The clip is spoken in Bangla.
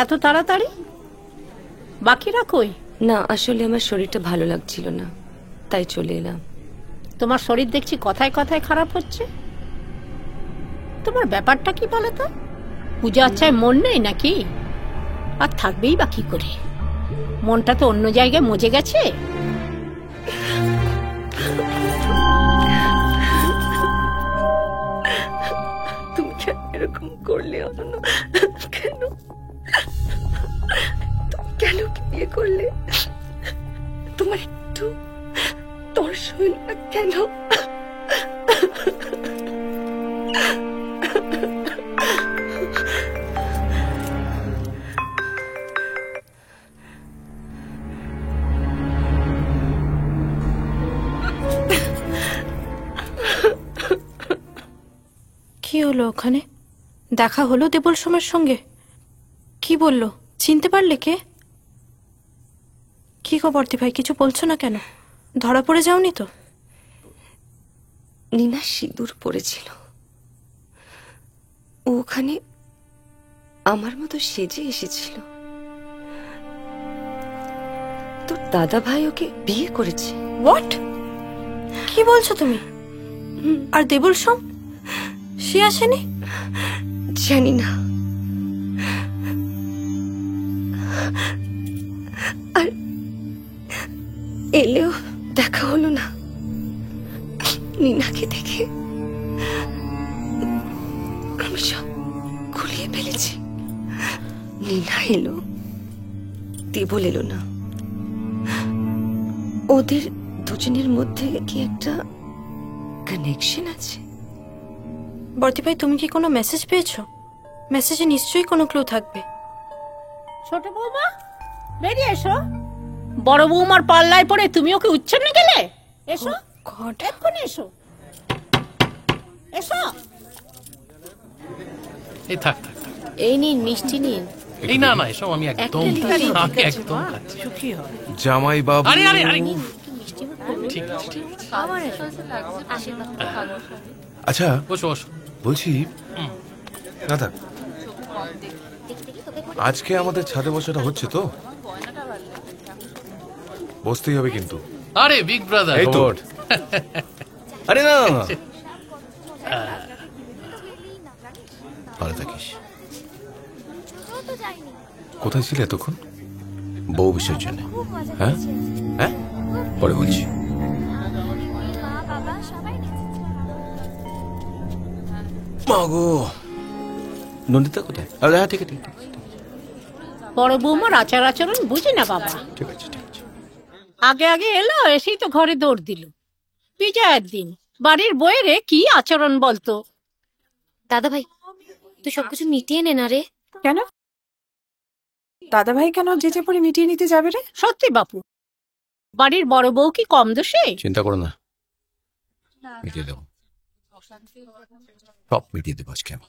এত তাড়াতাড়ি? বাকিরা কই? না, আসলে আমার শরীরটা ভালো লাগছিল না, তাই চলে এলাম। তোমার শরীর দেখছি কথায় কথায় খারাপ হচ্ছে। তোমার ব্যাপারটা কি বলো তো? পূজা আচ্ছায় মন নেই নাকি? আর থাকবেই বা কি করে? মনটা তো অন্য জায়গায় মজে গেছে। তুমি কেন এরকম করলে? কেন তুমি কেন বিয়ে করলে? তোমার একটু তর্স হইল না কেন? কি হলো ওখানে? দেখা হলো দেবল সোমের সঙ্গে? কি বললো? চিনতে পারলে কে? কি খবর দি ভাই, কিছু বলছো না কেন? ধরা পড়ে যাওনি তো? নীনা সিঁদুর পড়েছিল, ও ওখানে আমার মতো সেজে এসেছিল। তোর দাদা ভাই ওকে বিয়ে করেছে। হোয়াট? কি বলছো তুমি? আর দেবল সোম, সে আসেনি? জানি না, আর এলেও দেখা হলো না। নীনাকে দেখে আমি সব গুলিয়ে ফেলেছি। নীনা এলো, দেবল এলো না। ওদের দুজনের মধ্যে কি একটা কানেকশন আছে? বর্তি ভাই, তুমি কি কোনো মেসেজ পেয়েছো? মেসেজে নিশ্চয়ই কোনো ক্লু থাকবে। ছোট বৌমা, বেরিয়ে এসো। বড় বৌমার পাল্লায় পড়ে তুমি ওকে উচ্ছন্নে গেলে। এসো, এক্ষুনি এসো, এসো। এই থাক থাক, এই নিন মিষ্টি নিন। এই না না, এসব আমি একদম একদম খাচ্ছি। জামাই বাবু। আরে আরে আরে, মিষ্টি ঠিক আছে ঠিক আছে। আমার আশীর্বাদ ভালো। আচ্ছা বসো বসো। বলছি, না থাক, আজকে আমাদের ছাদে বসাটা হচ্ছে তো? বসতেই হবে কিন্তু। আরে বিগ ব্রাদার। এই তো। আরে না না, না। ভালো থাকিস। কোথায় ছিলে এতক্ষণ? বউ বিসর্জনে? হ্যাঁ হ্যাঁ, পরে বলছি। মাগো, নন্দিতা কোথায়? হ্যাঁ ঠিক আছে ঠিক আছে বড় বৌমার আচার আচরণ বুঝি না বাবা। ঠিক আছে ঠিক আছে। আগে আগে এলো, এসেই তো ঘরে দৌড় দিল। বিজয়ের দিন বাড়ির বইয়েরে কি আচরণ বলতো? দাদা ভাই, তুই সবকিছু মিটিয়ে নে না রে। কেন দাদা ভাই কেন যেচে পড়ে মিটিয়ে নিতে যাবে রে? সত্যি বাপু, বাড়ির বড় বউ কি কম দোষে? চিন্তা করো না, মিটিয়ে দেবো, সব মিটিয়ে দেবো আজকে আমি।